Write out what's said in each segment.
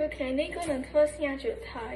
គ្រូថ្ងៃនេះក៏នឹងធ្វើស្ញាជ្រក់ថៃ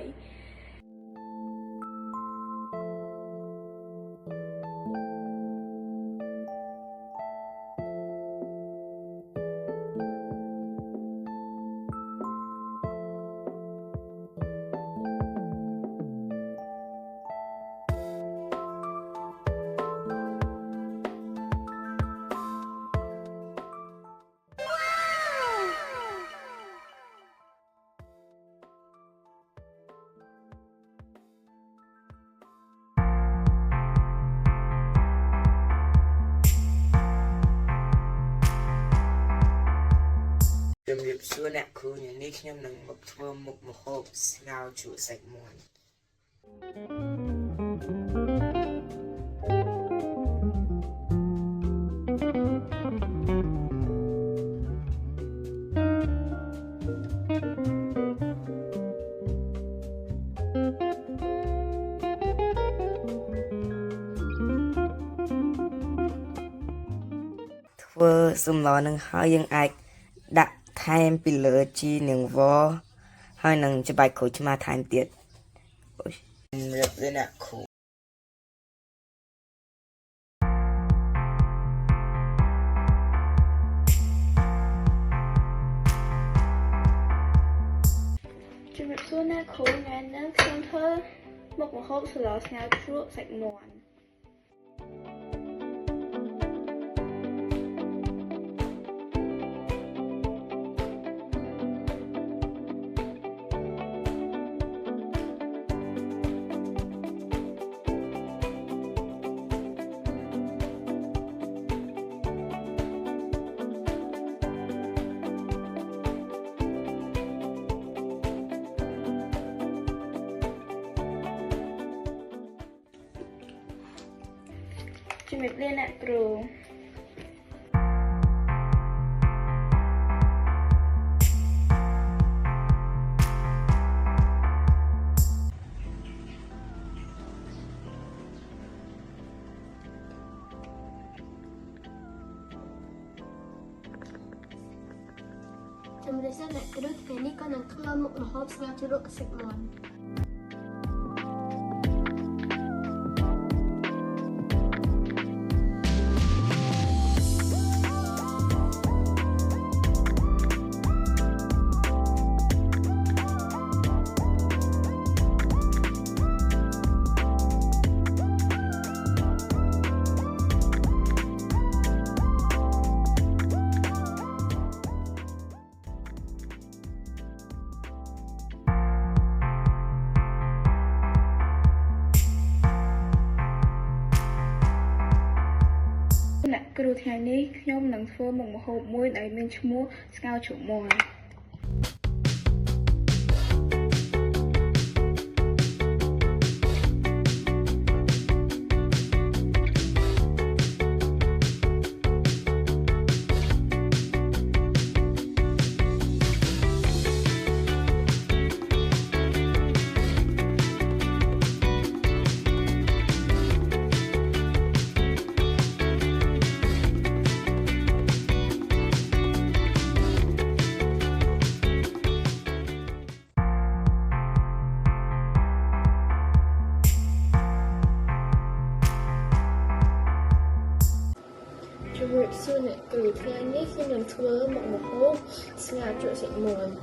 ជំរាបសួរអ្នកគ្រូថ្ងៃនេះខ្ញុំនឹងមកធ្វើមុខម្ហូបស្ងោរជ្រក់សាច់មាន់ធ្វើសម្លនឹងហើយយើងអាចដាក់ថែមពីលើជីនឹងវហើយនឹងច្បាច់ក្រូចឆ្មាថែមទៀតសម្រាប់អ្នកគ្រូជំរាបសួរអ្នកគ្រូថ្ងៃនេះខ្ញុំធ្វើមុខម្ហូបស្លស្ងោរជ្រក់សាច់មាន់ជំរាបលាអ្នកគ្រូជំរាបសួរអ្នកគ្រូថ្ងៃនេះក៏នឹងធ្វើមុខម្ហូបស្ងោរជ្រក់សាច់មាន់អ្នកគ្រូថ្ងៃនេះខ្ញុំនឹងធ្វើមុខម្ហូបមួយដែលមានឈ្មោះស្ងោរជ្រក់មាន់ជំរាបសួរអ្នកគ្រូថ្ងៃនេះខ្ញុំនឹងធ្វើមុខម្ហូបស្ងោរជ្រក់សាច់មាន់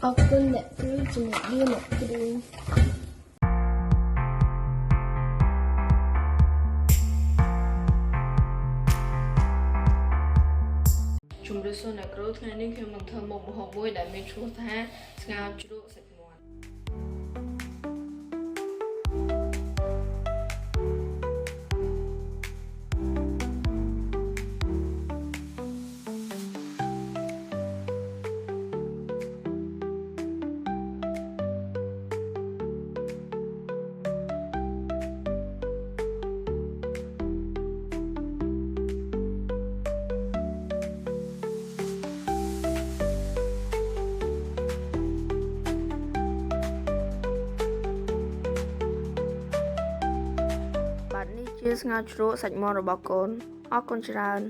អរគុណអ្នកគ្រូជំរាបលាអ្នកគ្រូជំរាបសួរអ្នកគ្រូថ្ងៃនេះខ្ញុំនឹងធ្វើមុខម្ហូបមួយដែលមានឈ្មោះថាស្ងោរជ្រក់សាច់មាន់ ជ ស្ងោរជ្រក់សាច់មាន់របស់កូនអរគុណច្រើន